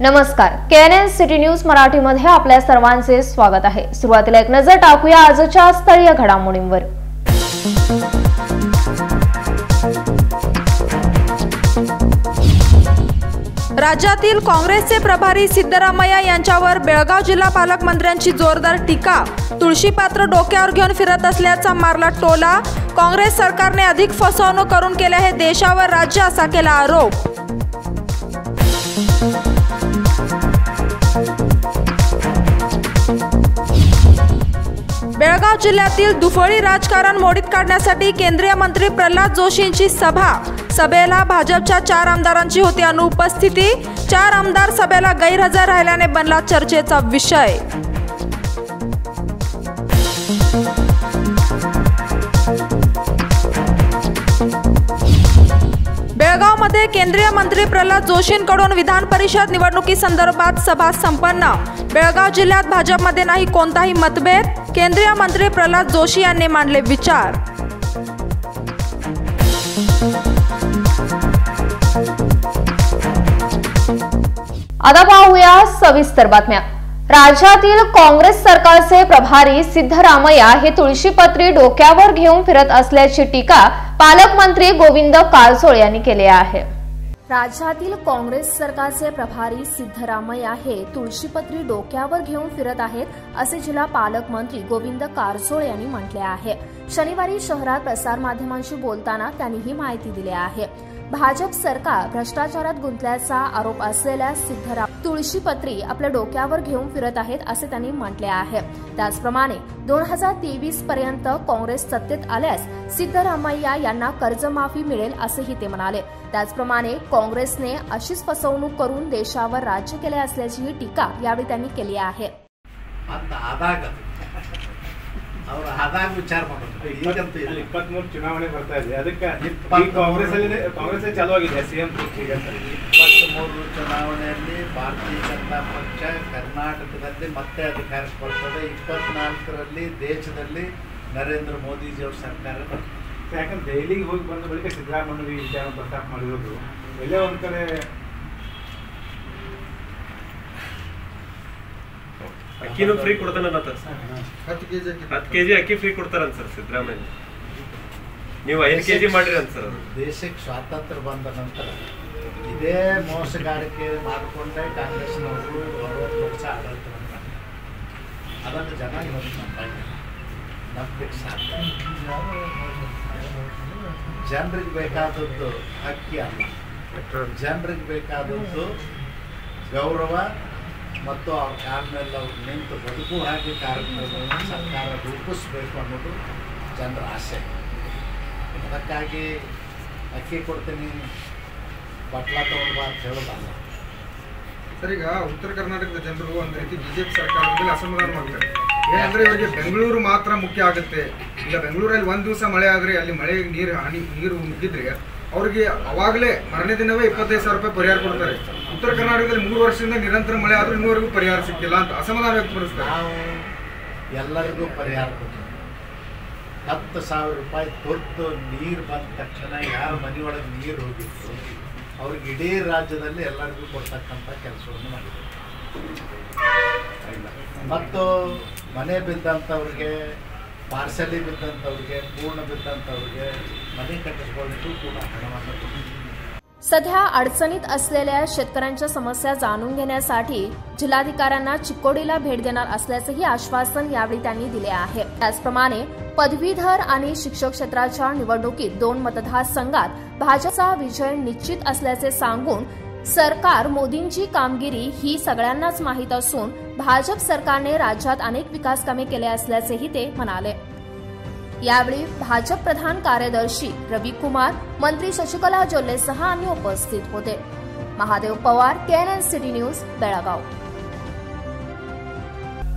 नमस्कार, KNN city news मराठीमध्ये आपल्या सर्वांचे स्वागत आहे। सुरुवातीला एक नजर टाकूया आजच्या स्थळीय घडामोडींवर। राज्यातील काँग्रेसचे प्रभारी सिद्धरामय्या यांच्यावर बेळगाव जिल्हा पालकमंत्र्यांची जोरदार टीका। तुळशीपात्र डोक्यावर घेऊन फिरत असल्याचा मारला टोला। काँग्रेस सरकारने अधिक फसवणूक करून केले आहे देशावर राज्य असा केला आरोप। बेळगाव जिल्ह्यातील दुफळी राजकारण मोडीत काढण्यासाठी केंद्रीय मंत्री प्रल्हाद जोशींची सभा। सभेला भाजपच्या 4 आमदारांची होती अनुपस्थिती। 4 आमदार सभेला गैरहजर राहिल्याने बनला चर्चेचा विषय। बेळगावमध्ये केंद्रीय मंत्री प्रल्हाद जोशींकडून विधान परिषद निवडणुकीसंदर्भात सभा संपन्न। बेळगाव जिल्ह्यात भाजपमध्ये नाही कोणताही मतभेद। केंद्रीय मंत्री प्रल्हाद जोशी यांनी मांडले विचार। आता पाहूया सविस्तर बातम्या। राज्यातील काँग्रेस सरकारचे प्रभारी सिद्धरामय्या हे तुळशीपत्री डोक्यावर घेऊन फिरत असल्याची टीका पालकमंत्री गोविंद कारजोळे यांनी केली आहे। राज्यातील काँग्रेस सरकारचे प्रभारी सिद्धरामय्या हे तुळशीपत्री डोक्यावर घेऊन फिरत आहेत असे जिल्हा पालकमंत्री गोविंद कारजोळे यांनी म्हटले आहे। शनिवारी शहरात प्रसारमाध्यमांशी बोलताना त्यांनी ही माहिती दिली आहे। भाजप सरकार भ्रष्टाचारात गुंतल्याचा आरोप असलेल्या सिद्धरामय्या तुळशीपत्री आपल्या डोक्यावर घेऊन फिरत आहेत असे त्यांनी म्हटले आहे। त्याचप्रमाणे 2023 पर्यंत काँग्रेस सत्तेत आल्यास सिद्धरामय्या यांना कर्जमाफी मिळेल असेही ते म्हणाले। त्याचप्रमाणे काँग्रेसने अशीच फसवणूक करून देशावर राज्य केले असल्याची टीका यावेळी त्यांनी केली आहे। ಅವರು ಆದಾಗ ವಿಚಾರ ಮಾಡೋದು ಈಗಂತ 23 ಚುನಾವಣೆ ಬರ್ತಾ ಇದೆ ಅದಕ್ಕೆ ಕಾಂಗ್ರೆಸ್ ಚಾಲೂ ಆಗಿದೆ ಸಿಎಂ ಕುರ್ಚಿಗೆ 23 ಚುನಾವಣೆಯಲ್ಲಿ ಭಾರತೀಯ ಜನತಾ ಪಕ್ಷ ಕರ್ನಾಟಕದಲ್ಲಿ ಮತ್ತೆ ಅಧಿಕಾರಕ್ಕೆ ಬರ್ತದೆ। 24ರಲ್ಲಿ ದೇಶದಲ್ಲಿ ನರೇಂದ್ರ ಮೋದಿಜಿ ಅವರ ಸರ್ಕಾರ ಬರ್ತದೆ। ಯಾಕಂದ್ರೆ ದೆಹಲಿಗೆ ಹೋಗಿ ಬಂದ ಬಳಿಕ ಸಿದ್ದರಾಮಯ್ಯ ಈ ವಿಚಾರ ಪ್ರಸ್ತಾಪ ಮಾಡಿರೋದು ಎಲ್ಲೇ ಒಂದು ಕಡೆ ಅಕ್ಕಿನೂ ಫ್ರೀ ಕೊಡ್ತಾನಲ್ಲ ಸರ್, 10 ಕೆಜಿ ಅಕ್ಕಿ ಫ್ರೀ ಕೊಡ್ತಾರಂತ ಸರ್ ಸಿದ್ದರಾಮಯ್ಯ। ನೀವು 5 ಕೆಜಿ ಮಾಡಿರಿ ಅಂತ ಸರ್। ದೇಶಕ್ಕೆ ಸ್ವಾತಂತ್ರ್ಯ ಬಂದ ನಂತರ ಇದೇ ಮೋಸಗಾರಿಕೆ ಮಾಡಿಕೊಂಡೇ ಕಾಂಗ್ರೆಸ್ನವರು 60 ವರ್ಷ ಆಡಳಿತ ಮಾಡಿದ್ದಾರೆ। ಅದನ್ನು ಜನ ಇವತ್ತು ನಂಬಲಿಕ್ಕೆ ಸಾಧ್ಯ। ಜನರಿಗೆ ಬೇಕಾದದ್ದು ಅಕ್ಕಿ ಅಲ್ಲ, ಜನರಿಗೆ ಬೇಕಾದದ್ದು ಗೌರವ ಮತ್ತು ಅವ್ರ ಕಾಲ ಮೇಲೆ ಅವ್ರು ನಿಂತು ಬದುಕು ಹಾಗೆ ಕಾರ್ಯಕ್ರಮವನ್ನು ಸರ್ಕಾರ ರೂಪಿಸಬೇಕು ಅನ್ನೋದು ಜನರ ಆಸೆ। ಅದಕ್ಕಾಗಿ ಅಕ್ಕಿ ಕೊಡ್ತೀನಿ ಬಟ್ಲ ತಗೊಂಡ್ಬಾ ಅಂತ ಹೇಳೋದಲ್ಲ ಸರ್। ಈಗ ಉತ್ತರ ಕರ್ನಾಟಕದ ಜನರು ಒಂದು ರೀತಿ ಬಿಜೆಪಿ ಸರ್ಕಾರದ ಮೇಲೆ ಅಸಮಾಧಾನ ಮಾಡ್ತಾರೆ। ಏನಂದ್ರೆ ಇವರಿಗೆ ಬೆಂಗಳೂರು ಮಾತ್ರ ಮುಖ್ಯ ಆಗುತ್ತೆ। ಈಗ ಬೆಂಗಳೂರಲ್ಲಿ ಒಂದು ದಿವಸ ಮಳೆ ಆದರೆ ಅಲ್ಲಿ ಮಳೆ ನೀರು ಮುಗಿದ್ರೆ ಅವ್ರಿಗೆ ಅವಾಗಲೇ ಮರನೇ ದಿನವೇ 25,000 ರೂಪಾಯಿ ಪರಿಹಾರ ಕೊಡ್ತಾರೆ। ಉತ್ತರ ಕರ್ನಾಟಕದಲ್ಲಿ 3 ವರ್ಷದಿಂದ ನಿರಂತರ ಮಳೆ ಆದರೂ ಇನ್ನೂವರೆಗೂ ಪರಿಹಾರ ಸಿಕ್ಕಿಲ್ಲ ಅಂತ ಅಸಮಾಧಾನ ವ್ಯಕ್ತಪಡಿಸ್ತಾರೆ। ನಾವು ಎಲ್ಲರಿಗೂ ಪರಿಹಾರ ಕೊಡ್ತೀವಿ। 10,000 ರೂಪಾಯಿ ತುರ್ತು ನೀರು ಬಂದ ತಕ್ಷಣ ಯಾರ ಮನೆಯೊಳಗೆ ನೀರು ಹೋಗಿತ್ತು ಅವ್ರಿಗೆ ಇಡೀ ರಾಜ್ಯದಲ್ಲಿ ಎಲ್ಲರಿಗೂ ಕೊಡ್ತಕ್ಕಂಥ ಕೆಲಸವನ್ನು ಮಾಡಿದ್ದಾರೆ। ಮತ್ತು ಮನೆ ಬಿದ್ದಂಥವ್ರಿಗೆ, ಪಾರ್ಸಲಿ ಬಿದ್ದಂಥವ್ರಿಗೆ, ಪೂರ್ಣ बिद्दंतವ್ರಿಗೆ मने कटिसಕೊಳ್ಳಿಕ್ಕೂ ಕೂಡ ಹಣವನ್ನು ಕೊಟ್ಟಿದ್ದಾರೆ। सध्या अडचणीत असलेल्या शेतकऱ्यांच्या समस्या जाणून घेण्यासाठी जिल्हाधिकाऱ्यांना चिकोडीला भेट देणार असल्याचेही आश्वासन यावेळी त्यांनी दिले आहे। त्याचप्रमाणे पदवीधर आणि शिक्षक क्षेत्राच्या निवडणुकीत 2 मतदारसंघात भाजपचा विजय निश्चित असल्याचे सांगून सरकार मोदींची कामगिरी ही सगळ्यांनाच माहीत असून भाजप सरकारने राज्यात अनेक विकास कामे केले असल्याचेही ते म्हणाले। यावेळी भाजप प्रधान कार्यदर्शी रवी कुमार, मंत्री शशिकला जोल्लेसह अन्य उपस्थित होते। Mahadev Pawar, KNN city news, Belgaum.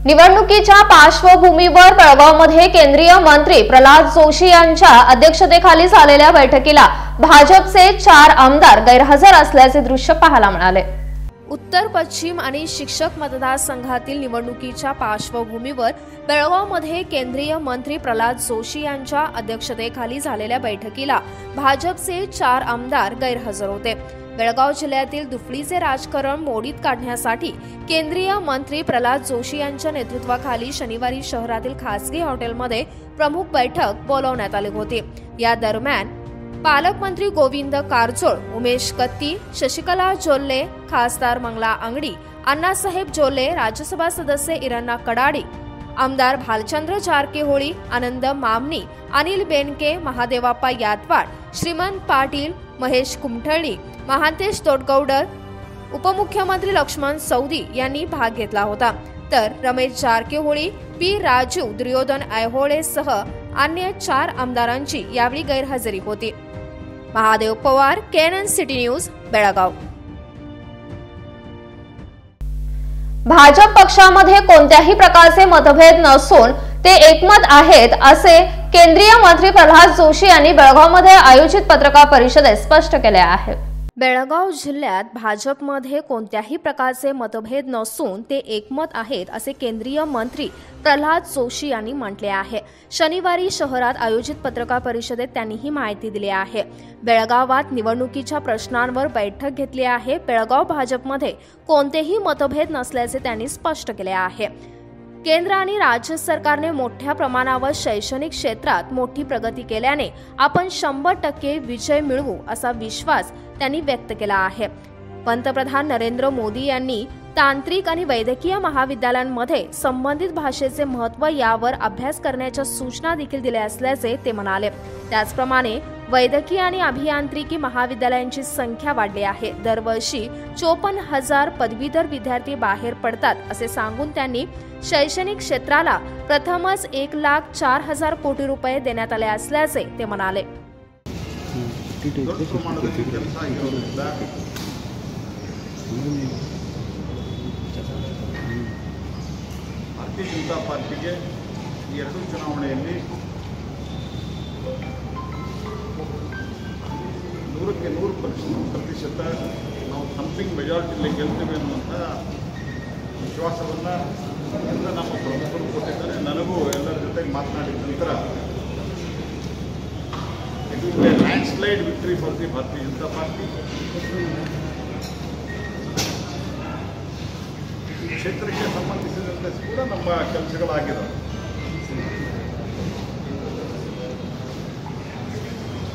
निवडणुकीच्या पार्श्वभूमीवर बेळगावमध्ये केंद्रीय मंत्री प्रल्हाद जोशी यांच्या अध्यक्षतेखाली झालेल्या बैठकीला भाजपचे 4 आमदार गैरहजर असल्याचे दृश्य पाहायला मिळाले। उत्तर पश्चिम आणि शिक्षक मतदारसंघातील निवडणुकीच्या पार्श्वभूमीवर बेळगावमध्ये केंद्रीय मंत्री प्रल्हाद जोशी यांच्या अध्यक्षतेखाली झालेल्या बैठकीला भाजपचे 4 आमदार गैरहजर होते। बेळगाव जिल्ह्यातील दुफळीचे राजकारण मोडीत काढण्यासाठी केंद्रीय मंत्री प्रल्हाद जोशी यांच्या नेतृत्वाखाली शनिवारी शहरातील खासगी हॉटेलमध्ये प्रमुख बैठक बोलावण्यात आली होती। या दरम्यान पालकमंत्री गोविंद कारजोळ, उमेश कत्ती, शशिकला जोल्ले, खासदार मंगला अंगडी, अण्णासाहेब जोल्ले, राज्यसभा सदस्य इरण्णा कडाडी, आमदार भालचंद्र जारकीहोळी, आनंद मामनी, अनिल बेनके, महादेवाप्पा यादवाड, श्रीमंत पाटील, महेश कुमठळी, महांतेश तोडगौडर, उपमुख्यमंत्री लक्ष्मण सौदी यांनी भाग घेतला होता। तर रमेश जारकीहोळी, पी राजू, दुर्योधन ऐहोळे सह अन्य 4 आमदारांची यावेळी गैरहजेरी होती। Mahadev Pawar, KNN city news, Belgaum. Bhajap पक्षामध्ये कोणत्याही प्रकारचे मतभेद नसून ते एकमत आहेत असे केंद्रीय मंत्री प्रल्हाद जोशी यांनी बेळगावमध्ये आयोजित पत्रकार परिषदेत स्पष्ट केले आहे। बेळगाव जिल्ह्यात भाजपमध्ये कोणत्याही प्रकारचे मतभेद नसून ते एकमत आहेत असे केंद्रीय मंत्री प्रल्हाद जोशी यांनी म्हटले आहे। शनिवारी शहरात आयोजित पत्रकार परिषदेत त्यांनी ही माहिती दिली आहे। बेळगावात निवडणुकीच्या प्रश्नांवर बैठक घेतली आहे। बेळगाव भाजपमध्ये कोणतेही मतभेद नसल्याचे त्यांनी स्पष्ट केले आहे। केंद्र आणि राज्य सरकारने मोठ्या प्रमाणावर शैक्षणिक क्षेत्रात मोठी प्रगती केल्याने आपण 100% विजय मिळवू असा विश्वास त्यांनी व्यक्त केला आहे। पंतप्रधान नरेंद्र मोदी यांनी तांत्रिक आणि वैद्यकीय महाविद्यालयांमध्ये संबंधित भाषेचे महत्त्व यावर अभ्यास करण्याच्या सूचना देखील दिल्या असल्याचे ते म्हणाले। त्याचप्रमाणे वैद्यकीय आणि अभियांत्रिकी महाविद्यालयांची संख्या वाढली आहे। दरवर्षी 54,000 पदवीधर विद्यार्थी बाहेर पडतात असे सांगून त्यांनी शैक्षणिक क्षेत्राला प्रथमच 1,04,000 कोटी रुपये देण्यात आले असल्याचे ते म्हणाले। ದೊಡ್ಡ ಪ್ರಮಾಣದಲ್ಲಿ ಕೆಲಸ ಆಗಿರೋದ್ರಿಂದ ಭಾರತೀಯ ಜನತಾ ಪಾರ್ಟಿಗೆ ಈ 2 ಚುನಾವಣೆಯಲ್ಲಿ 100ಕ್ಕೆ 100% ನಾವು ಸಂಪಿಂಗ್ ಮೆಜಾರಿಟಿಯಲ್ಲಿ ಗೆಲ್ತೇವೆ ಅನ್ನುವಂಥ ವಿಶ್ವಾಸವನ್ನು ಎಲ್ಲ ನಮ್ಮ ಪ್ರಮುಖರು ಕೊಟ್ಟಿದ್ದಾರೆ। ನನಗೂ ಎಲ್ಲರ ಜೊತೆಗೆ ಮಾತನಾಡಿದ ನಂತರ it will be a landslide victory for the Bharatiya Janata Party. ಕ್ಷೇತ್ರಕ್ಕೆ ಸಂಬಂಧಿಸಿದಂತೆ ಕೂಡ ನಮ್ಮ ಕೆಲಸಗಳಾಗಿದ್ದಾವೆ।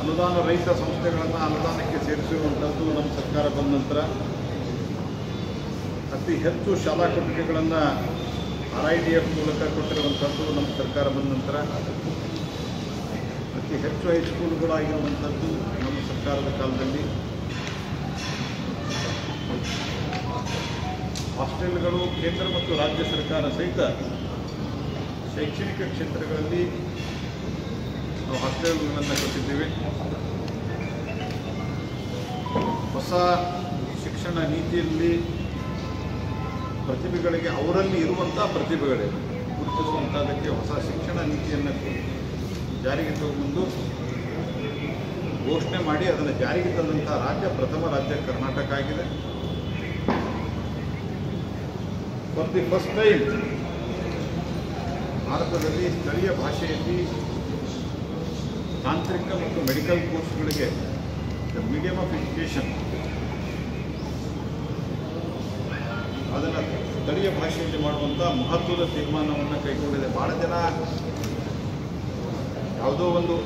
ಅನುದಾನ ರಹಿತ ಸಂಸ್ಥೆಗಳನ್ನು ಅನುದಾನಕ್ಕೆ ಸೇರಿಸುವಂಥದ್ದು ನಮ್ಮ ಸರ್ಕಾರ ಬಂದ ನಂತರ, ಅತಿ ಹೆಚ್ಚು ಶಾಲಾ ಕೊಠಡಿಗಳನ್ನು RIDF ಮೂಲಕ ಕೊಟ್ಟಿರುವಂಥದ್ದು ನಮ್ಮ ಸರ್ಕಾರ ಬಂದ ನಂತರ, ಅತಿ ಹೆಚ್ಚು ಹೈಸ್ಕೂಲ್ಗಳಾಗಿರುವಂಥದ್ದು ನಮ್ಮ ಸರ್ಕಾರದ ಕಾಲದಲ್ಲಿ, ಹಾಸ್ಟೆಲ್ಗಳು ಕೇಂದ್ರ ಮತ್ತು ರಾಜ್ಯ ಸರ್ಕಾರ ಸಹಿತ ಶೈಕ್ಷಣಿಕ ಕ್ಷೇತ್ರಗಳಲ್ಲಿ ನಾವು ಹಾಸ್ಟೆಲ್ಗಳನ್ನು ಕಟ್ಟಿದ್ದೇವೆ। ಹೊಸ ಶಿಕ್ಷಣ ನೀತಿಯಲ್ಲಿ ಪ್ರತಿಭೆಗಳಿಗೆ ಅವರಲ್ಲಿ ಇರುವಂಥ ಪ್ರತಿಭೆಗಳಿಗೆ ಗುರುತಿಸುವಂಥದ್ದಕ್ಕೆ ಹೊಸ ಶಿಕ್ಷಣ ನೀತಿಯನ್ನು ಜಾರಿಗೆ ತಗೊಂಡು ಘೋಷಣೆ ಮಾಡಿ ಅದನ್ನು ಜಾರಿಗೆ ತಂದಂಥ ರಾಜ್ಯ ಪ್ರಥಮ ರಾಜ್ಯ ಕರ್ನಾಟಕ ಆಗಿದೆ। ಫಾರ್ ದಿ ಫಸ್ಟ್ ಟೈಮ್ ಭಾರತದಲ್ಲಿ ಸ್ಥಳೀಯ ಭಾಷೆಯಲ್ಲಿ ತಾಂತ್ರಿಕ ಮತ್ತು ಮೆಡಿಕಲ್ ಕೋರ್ಸ್ಗಳಿಗೆ ದ ಮೀಡಿಯಮ್ ಆಫ್ ಎಜುಕೇಷನ್ ಅದನ್ನು ಸ್ಥಳೀಯ ಭಾಷೆಯಲ್ಲಿ ಮಾಡುವಂಥ ಮಹತ್ವದ ತೀರ್ಮಾನವನ್ನು ಕೈಗೊಂಡಿದೆ। ಭಾಳ ಜನ ಯಾವುದೋ ಒಂದು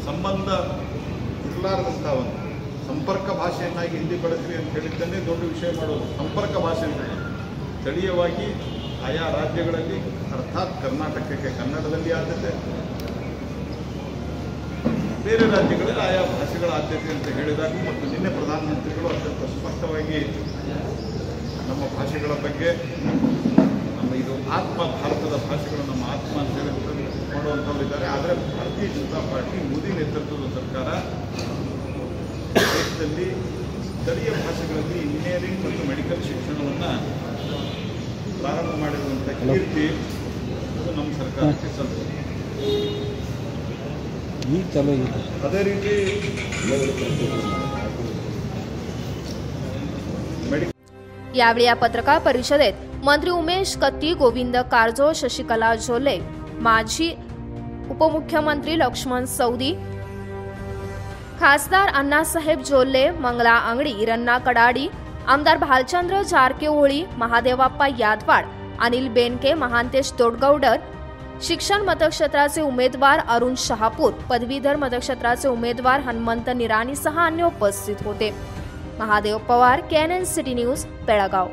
ಸಂಬಂಧ ಇರಲಾರದಂಥ ಒಂದು ಸಂಪರ್ಕ ಭಾಷೆಯನ್ನಾಗಿ ಹಿಂದಿ ಬಳಸ್ರಿ ಅಂತ ಹೇಳಿದ್ದನ್ನೇ ದೊಡ್ಡ ವಿಷಯ ಮಾಡೋದು। ಸಂಪರ್ಕ ಭಾಷೆ ಅಂತ ಸ್ಥಳೀಯವಾಗಿ ಆಯಾ ರಾಜ್ಯಗಳಲ್ಲಿ ಅರ್ಥಾತ್ ಕರ್ನಾಟಕಕ್ಕೆ ಕನ್ನಡದಲ್ಲಿ ಆದ್ಯತೆ, ಬೇರೆ ರಾಜ್ಯಗಳಲ್ಲಿ ಆಯಾ ಭಾಷೆಗಳ ಆದ್ಯತೆ ಅಂತ ಹೇಳಿದಾಗ, ಮತ್ತು ನಿನ್ನೆ ಪ್ರಧಾನಮಂತ್ರಿಗಳು ಅತ್ಯಂತ ಸ್ಪಷ್ಟವಾಗಿ ನಮ್ಮ ಭಾಷೆಗಳ ಬಗ್ಗೆ, ನಮ್ಮ ಇದು ಆತ್ಮ ಭಾರತದ ಭಾಷೆಗಳು ನಮ್ಮ ಆತ್ಮ ಅಂತ ಹೇಳಿ ಮಾಡುವಂಥವರಿದ್ದಾರೆ। ಆದರೆ ಭಾರತೀಯ ಜನತಾ ಪಾರ್ಟಿ ಮೋದಿ ನೇತೃತ್ವದ ಸರ್ಕಾರ ದೇಶದಲ್ಲಿ ಸ್ಥಳೀಯ ಭಾಷೆಗಳಲ್ಲಿ ಇಂಜಿನಿಯರಿಂಗ್ ಮತ್ತು ಮೆಡಿಕಲ್ ಶಿಕ್ಷಣವನ್ನು ಪ್ರಾರಂಭ ಮಾಡಿರುವಂಥ ಕೀರ್ತಿ ನಮ್ಮ ಸರ್ಕಾರಕ್ಕೆ ಸಲ್ಲಿಸಿದೆ। ಅದೇ ರೀತಿ यावेळी या पत्रकार परिषदेत मंत्री उमेश कत्ती, गोविंद कारजोळ, शशिकला जोल्ले, माजी उपमुख्यमंत्री लक्ष्मण सौदी, खासदार अण्णासाहेब जोल्ले, मंगला अंगडी, रन्ना कडाडी, आमदार भालचंद्र जारकिहोळी, महादेवाप्पा यादवाड, अनिल बेनके, महांतेश दोडगौडर, शिक्षण मतक्षेत्राचे उमेदवार अरुण शहापूर, पदवीधर मतक्षेत्राचे उमेदवार हनुमंत निराणीसह अन्य उपस्थित होते. Mahadev Pawar, KNN city news, Belgaum.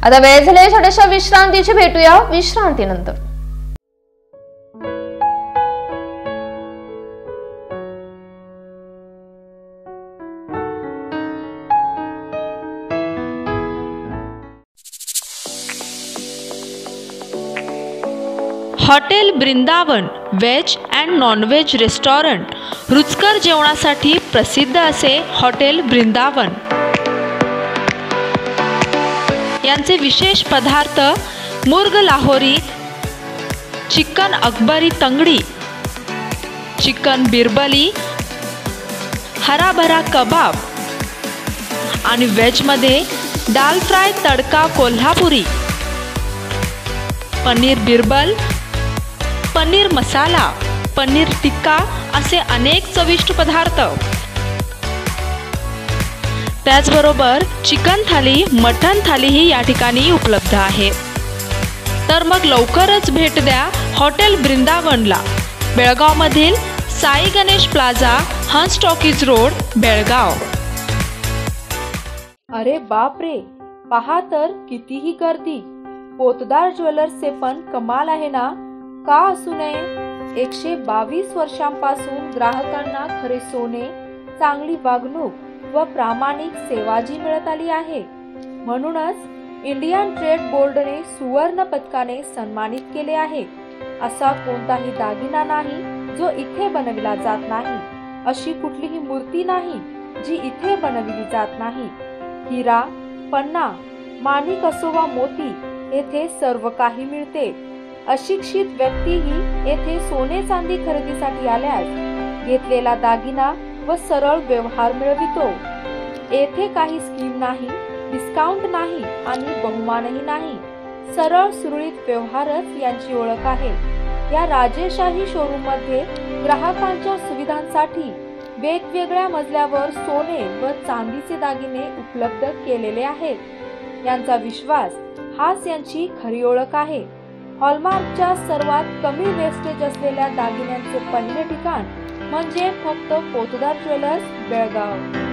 आता वेळ झाली छोट्याशा विश्रांतीची. भेटूया विश्रांतीनंतर. Hotel Vrindavan veg and nonveg restaurant. रुचकर जेवणासाठी प्रसिद्ध असे हॉटेल वृंदावन. यांचे विशेष पदार्थ मुर्ग लाहोरी, चिकन अकबरी तंगडी, चिकन बिरबली, हराभरा कबाब आणि व्हेजमध्ये दाल फ्राय तडका कोल्हापुरी, पनीर बिरबल, पनीर मसाला, पनीर टिक्का असे अनेक चविष्ट पदार्थ. त्याचबरोबर चिकन थाली, मटण थालीही या ठिकाणी उपलब्ध आहे. तर मग लवकरच भेट द्या हॉटेल वृंदावनला, बेळगावमधील साई गणेश प्लाझा, हंस टॉकीज रोड, बेळगाव. अरे बाप रे, पहा तर कितीही गर्दी. पोतदार ज्वेलर्सचे पण कमाल आहे ना. का असू नये. 122 वर्षांपासून ग्राहकांना खरे सोने, चांगली वागणूक व प्रामाणिक सेवा जी मिळत आली आहे. म्हणूनच इंडियन ट्रेड बोर्डने सुवर्ण पदकाने सन्मानित केले आहे. असा कोणताही दागिना नाही जो इथे बनविला जात नाही. अशी कुठलीही मूर्ती नाही जी इथे बनविली जात नाही. हिरा, पन्ना, माणिक असो वा मोती, येथे सर्व काही मिळते. अशिक्षित व्यक्तीही येथे सोने चांदी खरेदीसाठी आल्यास घेतलेला दागिना व सरळ व्यवहार मिळवितो. येथे काही स्कीम नाही, डिस्काउंट नाही आणि बहुमानही नाही. सरळ सुरळीत व्यवहारच यांची ओळख आहे. या राजेशाही शोरूम मध्ये ग्राहकांच्या सुविधांसाठी वेगवेगळ्या मजल्यावर सोने व चांदीचे दागिने उपलब्ध केलेले आहेत. यांचा विश्वास हाच यांची खरी ओळख आहे. हॉलमार्कच्या सर्वात कमी वेस्टेज असलेल्या दागिन्यांचे पहिले ठिकाण म्हणजे फक्त पोतदार ज्वेलर्स, बेळगाव.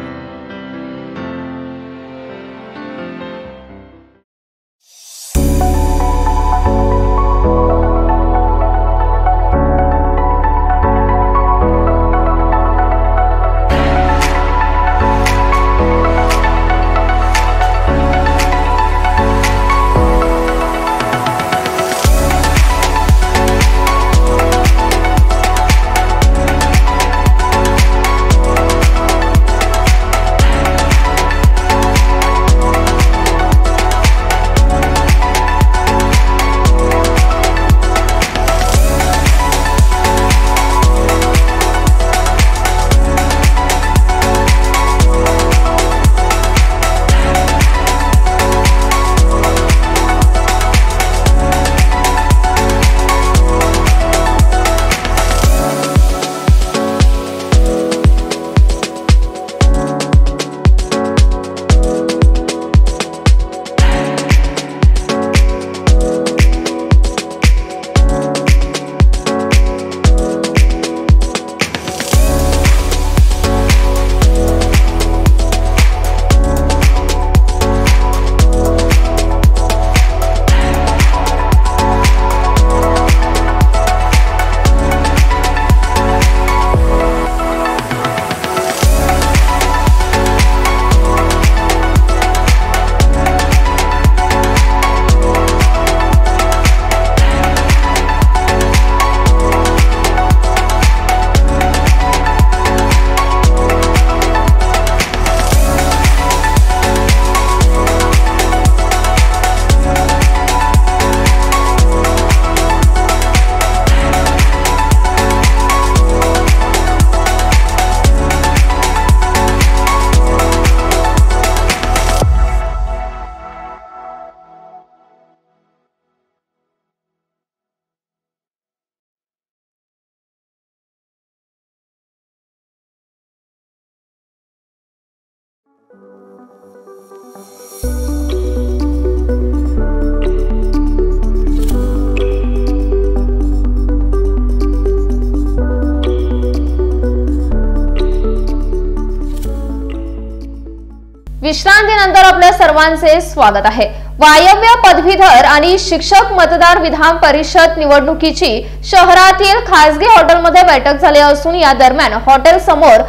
विश्रांतीनंतर आपल्या सर्वांचे स्वागत आहे। वायव्य पदवीधर आणि शिक्षक मतदार विधान परिषद निवडणुकीची शहरातील खासगी हॉटेलमध्ये बैठक झाली असून या दरम्यान हॉटेल समोर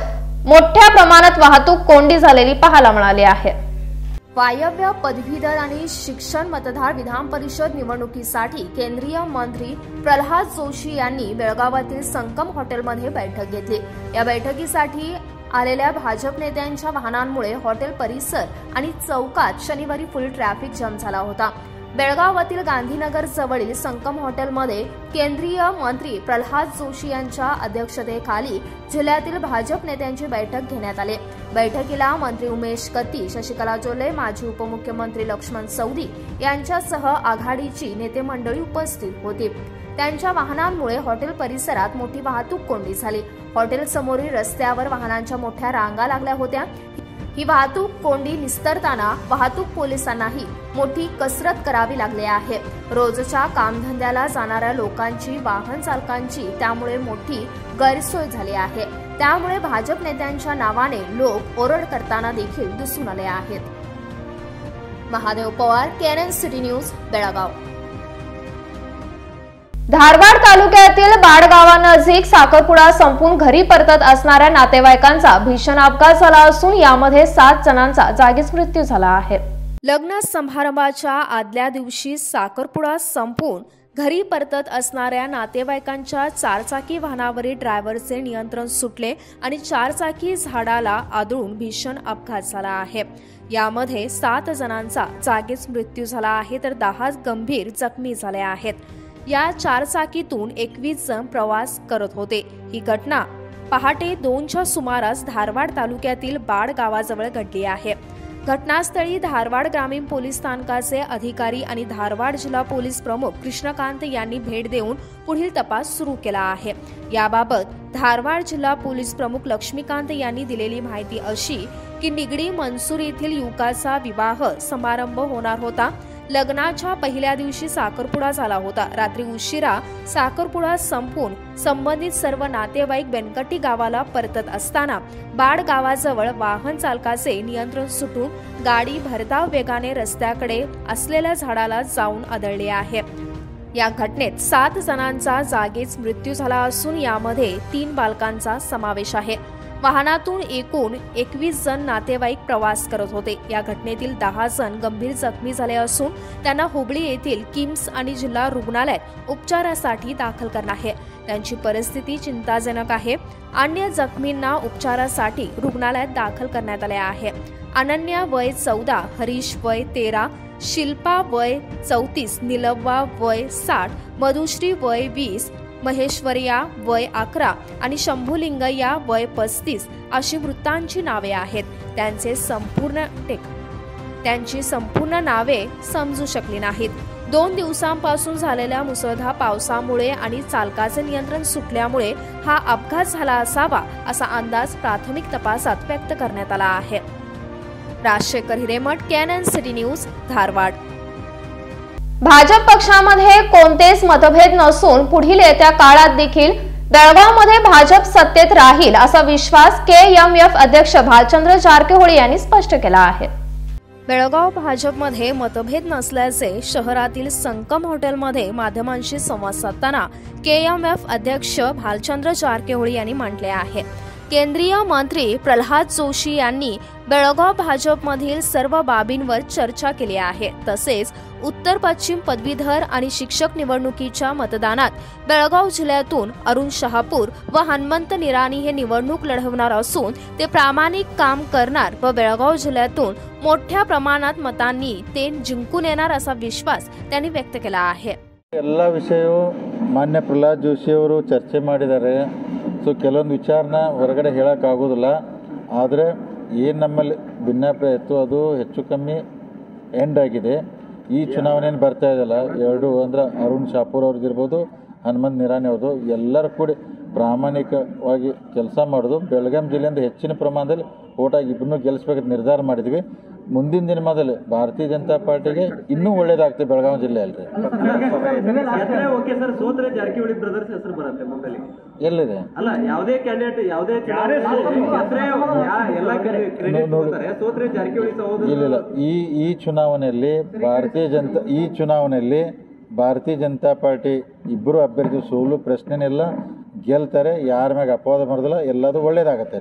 मोठ्या प्रमाणात वाहतूक कोंडी झालेली पाहायला मिळाली आहे। वायव्य पदवीधर आणि शिक्षण मतदार विधान परिषद निवडणुकीसाठी केंद्रीय मंत्री प्रल्हाद जोशी यांनी बेळगावातील संगम हॉटेलमध्ये बैठक घेतली। या बैठकीसाठी आलेल्या भाजप नेत्यांच्या वाहनांमुळे हॉटेल परिसर आणि चौकात शनिवारी फुल ट्रॅफिक जाम झाला होता। बेळगावातील गांधीनगर जवळील संगम हॉटेलमध्ये केंद्रीय मंत्री प्रल्हाद जोशी यांच्या अध्यक्षतेखाली जिल्ह्यातील भाजप नेत्यांची बैठक घेण्यात आली। बैठकीला मंत्री उमेश कत्ती, शशिकला जोले, माजी उपमुख्यमंत्री लक्ष्मण सवदी यांच्यासह आघाडीची नेते मंडळी उपस्थित होती। त्यांच्या वाहनांमुळे हॉटेल परिसरात मोठी वाहतूक कोंडी झाली। हॉटेल समोरील रस्त्यावर वाहनांच्या मोठ्या रांगा लागल्या होत्या। ही वाहतूक कोंडी निस्तरताना वाहतूक पोलिसांनाही मोठी कसरत करावी लागली आहे। रोजच्या कामधंद्याला जाणाऱ्या लोकांची, वाहन चालकांची त्यामुळे मोठी गैरसोय झाली आहे। त्यामुळे भाजप नेत्यांच्या नावाने लोक ओरड करताना देखील दिसून आले आहेत। Mahadev Pawar, KNN city news, Belgaum. Dharwad तालुक्यातील बाड गावानजीक साखरपुडा संपून घरी परतत असणाऱ्या नातेवाईकांचा भीषण अपघात झाला असून यामध्ये 7 जणांचा जागीच मृत्यू झाला आहे। लग्न समारंभाच्या आदल्या दिवशी साखरपुडा संपून घरी परतत असणाऱ्या नातेवाईकांच्या 4चाकी वाहनावरील ड्रायव्हरचे नियंत्रण सुटले आणि 4चाकी झाडाला आदळून भीषण अपघात झाला आहे। यामध्ये 7 जणांचा जागीच मृत्यू झाला आहे तर 10 गंभीर जखमी झाले आहेत। या 4चाकीतून 21 जण प्रवास करत होते। ही घटना पहाटे 2च्या सुमारास धारवाड तालुक्यातील बाड गावाजवळ घडली आहे। घटनास्थळी धारवाड ग्रामीण पोलीस स्थानकाचे अधिकारी आणि धारवाड जिल्हा पोलीस प्रमुख कृष्णकांत यांनी भेट देऊन पुढील तपास सुरू केला आहे। याबाबत धारवाड जिल्हा पोलीस प्रमुख लक्ष्मीकांत यांनी दिलेली माहिती अशी की निगडी मनसूर येथील युवकाचा विवाह समारंभ होणार होता। लग्नाच्या पहिल्या दिवशी साखरपुडा झाला होता। रात्री उशिरा साखरपुडा संपून संबंधित सर्व नातेवाईक बेनकटी गावाला परतत असताना बाड गावाजवळ वाहन चालकाचे नियंत्रण सुटून गाडी भरधाव वेगाने रस्त्याकडे असलेल्या झाडाला जाऊन आदळली आहे। या घटनेत 7 जणांचा जागीच मृत्यू झाला असून यामध्ये 3 बालकांचा समावेश आहे। वाहनातून एकूण 21 जण नातेवाईक प्रवास करत होते। या घटनेतील 10 जण गंभीर जखमी झाले असून त्यांना हुबळी येथील किम्स आणि जिल्हा रुग्णालयात उपचारासाठी दाखल करण्यात आहे। त्यांची परिस्थिती चिंताजनक आहे। अन्य जखमींना उपचारासाठी रुग्णालयात दाखल करण्यात आले आहे। अनन्या वय 14, हरीश वय 13, शिल्पा वय 34, निलव्वा वय 60, मधुश्री वय 20, महेश्वरिया वय 11 आणि शंभुलिंगय्या वय 35 अशी मृतांची नावे आहेत। त्यांची संपूर्ण नावे समजू शकली नाहीत। 2 दिवसांपासून झालेल्या मुसळधार पावसामुळे आणि चालकाचे नियंत्रण सुटल्यामुळे हा अपघात झाला असावा असा अंदाज प्राथमिक तपासात व्यक्त करण्यात आला आहे। Rajshekhar Hiremath, KNN city news, Dharwad. Bhajap पक्षामध्ये कोणतेच मतभेद नसून पुढील येत्या काळात देखील बेळगावमध्ये भाजप सत्तेत राहील असा विश्वास केएमएफ अध्यक्ष भालचंद्र जारकीहोळी यांनी स्पष्ट केला आहे। बेळगाव भाजपमध्ये मतभेद नसल्याचे शहरातील संगम हॉटेलमध्ये माध्यमांशी संवाद साधताना केएमएफ अध्यक्ष भालचंद्र जारकीहोळी यांनी म्हटले आहे। केंद्रीय मंत्री प्रल्हाद जोशी यांनी बेळगाव भाजपमधील सर्व बाबींवर चर्चा केली आहे। तसेच उत्तर पश्चिम पदवीधर आणि शिक्षक निवडणुकीच्या मतदानात बेळगाव जिल्ह्यातून अरुण शहापूर व हनुमंत निराणी हे निवडणूक लढवणार असून ते प्रामाणिक काम करणार व बेळगाव जिल्ह्यातून मोठ्या प्रमाणात मतांनी ते जिंकून येणार असा विश्वास त्यांनी व्यक्त केला आहे। ಎಲ್ಲ ವಿಷಯವೂ ಮಾನ್ಯ ಪ್ರಹ್ಲಾದ್ ಜೋಶಿ ಅವರು ಚರ್ಚೆ ಮಾಡಿದ್ದಾರೆ। ಸೊ ಕೆಲವೊಂದು ವಿಚಾರನ ಹೊರಗಡೆ ಹೇಳೋಕ್ಕಾಗೋದಿಲ್ಲ, ಆದರೆ ಏನು ನಮ್ಮಲ್ಲಿ ಭಿನ್ನಾಭಿಪ್ರಾಯ ಇತ್ತು ಅದು ಹೆಚ್ಚು ಕಮ್ಮಿ ಎಂಡ್ ಆಗಿದೆ। ಈ ಚುನಾವಣೆಯನ್ನು ಬರ್ತಾ ಇದೆಯಲ್ಲ, 2 ಅಂದರೆ ಅರುಣ್ ಶಾಪೂರ್ ಅವ್ರದ್ದಿರ್ಬೋದು, ಹನುಮಂತ್ ನಿರಾಣಿ ಅವ್ರದ್ದು, ಎಲ್ಲರೂ ಕೂಡಿ ಪ್ರಾಮಾಣಿಕವಾಗಿ ಕೆಲಸ ಮಾಡೋದು, ಬೆಳಗಾಂ ಜಿಲ್ಲೆಯಿಂದ ಹೆಚ್ಚಿನ ಪ್ರಮಾಣದಲ್ಲಿ ಓಟಾಗಿ ಇಬ್ಬರನ್ನೂ ಗೆಲ್ಲಿಸ್ಬೇಕಂತ ನಿರ್ಧಾರ ಮಾಡಿದ್ವಿ। ಮುಂದಿನ ದಿನಮಾನದಲ್ಲಿ ಭಾರತೀಯ ಜನತಾ ಪಾರ್ಟಿಗೆ ಇನ್ನೂ ಒಳ್ಳೇದಾಗ್ತದೆ ಬೆಳಗಾವಿ ಜಿಲ್ಲೆಯಲ್ಲಿ. ಓಕೆ ಸರ್, ಸೋತ್ರೆ ಜಾರಕಿಹೊಳಿ ಬ್ರದರ್ಸ್ ಹೆಸರು ಬರುತ್ತೆ ಮುಂದೆ. ಎಲ್ಲಿದೆ ಅಲ್ಲ, ಯಾವುದೇ ಕ್ಯಾಂಡಿಡೇಟ್ ಯಾವುದೇ ಸೋತ್ರೆ ಜಾರಕಿಹೊಳಿ ಸಹೋದರ. ಇಲ್ಲ, ಈ ಚುನಾವಣೆಯಲ್ಲಿ ಭಾರತೀಯ ಜನತಾ ಪಾರ್ಟಿ ಇಬ್ಬರು ಅಭ್ಯರ್ಥಿ ಸೋಲು ಪ್ರಶ್ನೆನೆಲ್ಲ ಗೆಲ್ತಾರೆ. ಯಾರ ಮ್ಯಾಗ ಅಪವಾದ ಮಾಡೋದಿಲ್ಲ, ಎಲ್ಲದೂ ಒಳ್ಳೇದಾಗತ್ತೆ.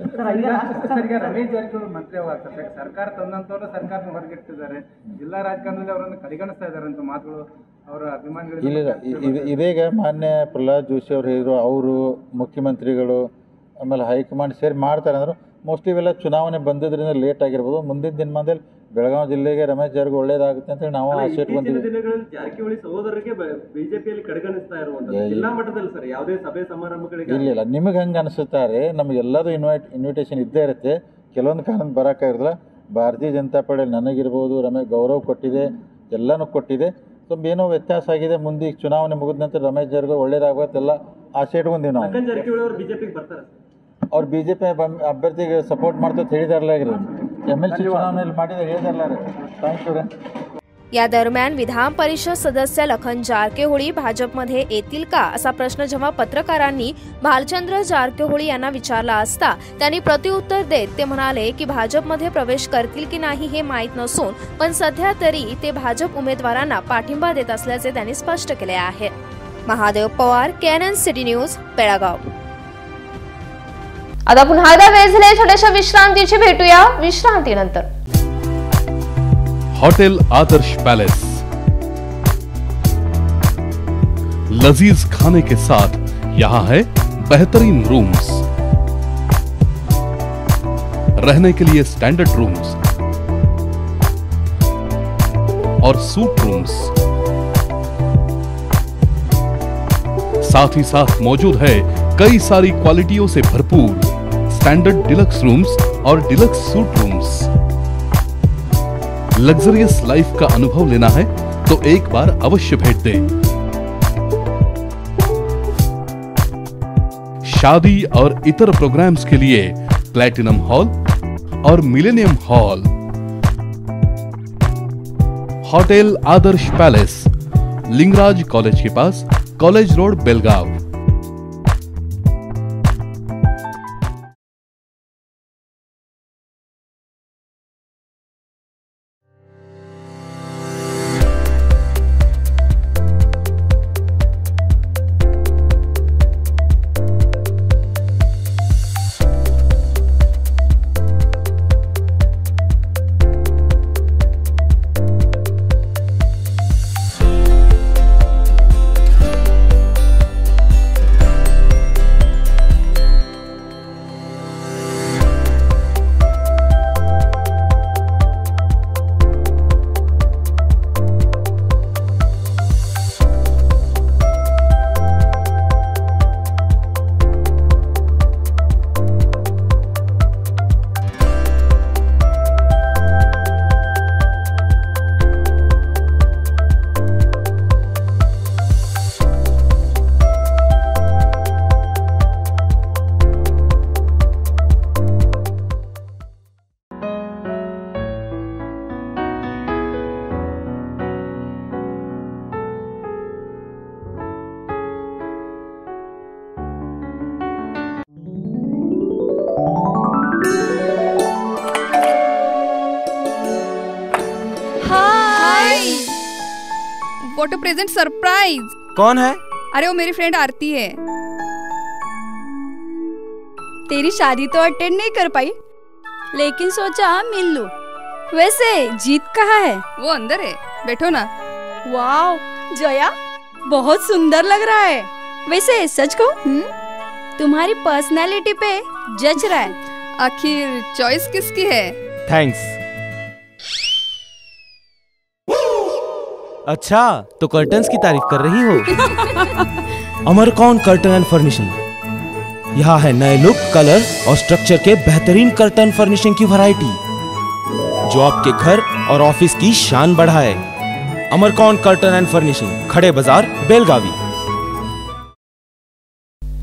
ರಮೇಶ್ ಜಾರಕಿಹೊಳಿ ಮಂತ್ರಿ ಆಗ್ತಾರೆ, ಸರ್ಕಾರ ತಂದಂತವ್ರು ಸರ್ಕಾರದ ಹೊರಗಿಟ್ಟಿದ್ದಾರೆ, ಜಿಲ್ಲಾ ರಾಜಕಾರಣದಲ್ಲಿ ಅವರನ್ನು ಕಡೆಗಣಿಸ್ತಾ ಇದ್ದಾರೆ ಅಂತ ಮಾತುಗಳು ಅವರ ಅಭಿಮಾನಿಗಳು. ಇಲ್ಲ, ಇದೀಗ ಮಾನ್ಯ ಪ್ರಹ್ಲಾದ್ ಜೋಶಿ ಅವರು ಹೇಳಿದ್ರು, ಅವರು ಮುಖ್ಯಮಂತ್ರಿಗಳು ಆಮೇಲೆ ಹೈಕಮಾಂಡ್ ಸೇರಿ ಮಾಡ್ತಾರೆ ಅಂದರು. ಮೋಸ್ಟ್ಲಿ ಇವೆಲ್ಲ ಚುನಾವಣೆ ಬಂದಿದ್ದರಿಂದ ಲೇಟ್ ಆಗಿರ್ಬೋದು. ಮುಂದಿನ ದಿನಮಾನದಲ್ಲಿ ಬೆಳಗಾವಿ ಜಿಲ್ಲೆಗೆ ರಮೇಶ್ ಜಾರಕಿಹೊಳಿ ಒಳ್ಳೇದಾಗುತ್ತೆ ಅಂತ ನಾವು ಆಸೆ ಇಟ್ಕೊಂಡಿದ್ದೀವಿ. ಜಾರಕಿಹೊಳಿ ಸಹೋದರರಿಗೆ ಬಿಜೆಪಿಯಲ್ಲಿ ಕಡೆಗಣಿಸ್ತಾ ಇರುವಂತ ಜಿಲ್ಲಾ ಮಟ್ಟದಲ್ಲಿ ಸರ್ ಯಾವುದೇ ಸಭೆ ಸಮಾರಂಭಗಳಿಗೆ ಇಲ್ಲ, ನಿಮಗೆ ಹಂಗೆ ಅನಿಸುತ್ತಾರೆ. ನಮಗೆಲ್ಲದೂ ಇನ್ವಿಟೇಷನ್ ಇದ್ದೇ ಇರುತ್ತೆ. ಕೆಲವೊಂದು ಕಾರಣ ಬರೋಕ್ಕಾಗಿರಲ್ಲ. ಭಾರತೀಯ ಜನತಾ ಪಾರ್ಟಿ ನನಗಿರ್ಬೋದು, ರಮೇಶ್ ಗೌರವ್ ಕೊಟ್ಟಿದೆ, ಎಲ್ಲನೂ ಕೊಟ್ಟಿದೆ. ತುಂಬ ಏನೋ ವ್ಯತ್ಯಾಸ ಆಗಿದೆ. ಮುಂದೆ ಈಗ ಚುನಾವಣೆ ಮುಗಿದ ನಂತರ ರಮೇಶ್ ಜಾರಕಿಹೊಳಿ ಒಳ್ಳೇದಾಗುತ್ತೆಲ್ಲ ಆಸೆ ಇಟ್ಕೊಂಡಿವಿ ನಾವು. ಜಾರಕಿಹೊಳಿ ಅವರು ಬಿಜೆಪಿಗೆ ಬರ್ತಾರೆ, ಅವ್ರು ಬಿಜೆಪಿ ಅಭ್ಯರ್ಥಿಗೆ ಸಪೋರ್ಟ್ ಮಾಡ್ತಾ ಹೇಳಿದಾರಲ್ಲ, MLC ಚುನಾವಣೆಯಲ್ಲಿ ಮಾಡಿದ ಹೇಳಿದಾರಲ್ಲ. Thank you. या दरम्यान विधान परिषद सदस्य लखन जारकिहोळी भाजपमध्ये येतील का असा प्रश्न जेव्हा पत्रकारांनी भालचंद्र जारकिहोळी यांना विचारला असता त्यांनी प्रत्युत्तर देत ते म्हणाले की भाजपमध्ये प्रवेश करतील की नाही हे माहीत नसून पण सध्या तरी ते भाजप उमेदवारांना पाठिंबा देत असल्याचे त्यांनी स्पष्ट केले आहे. Mahadev Pawar, KNN city news, Belgaum. आता पुन्हा एकदा वेळ झाली छोट्याशा विश्रांतीची. भेटूया विश्रांतीनंतर. होटल आदर्श पैलेस, लजीज खाने के साथ यहाँ है बेहतरीन रूम्स, रहने के लिए स्टैंडर्ड रूम्स और सूट रूम्स, साथ ही साथ मौजूद है कई सारी क्वालिटियों से भरपूर स्टैंडर्ड डिलक्स रूम्स और डिलक्स सूट रूम्स। लग्जरियस लाइफ का अनुभव लेना है तो एक बार अवश्य भेंट दें। शादी और इतर प्रोग्राम्स के लिए प्लैटिनम हॉल और millennium hall. Hotel Adarsh palace, Lingaraj college के पास, college road, Belgaum. What a present surprise. कौन है? अरे वो मेरी फ्रेंड आरती है। तेरी शादी तो अटेंड नहीं कर पाई, लेकिन सोचा मिल लूं। वैसे जीत कहाँ है? वो अंदर है, बैठो ना। वाओ जया, बहुत सुंदर लग रहा है। वैसे सच कहूं, तुम्हारी पर्सनालिटी पे जज रहा है। आखिर चॉइस किसकी है? थैंक्स। अच्छा तो कर्टन्स की तारीफ कर रही हो? अमरकौन कर्टन एंड फर्निशिंग। यहाँ है नए लुक, कलर और स्ट्रक्चर के बेहतरीन कर्टन फर्निशिंग की वैरायटी जो आपके घर और ऑफिस की शान बढ़ाए। अमरकौन कर्टन एंड फर्निशिंग, खडे बाजार, बेलगावी।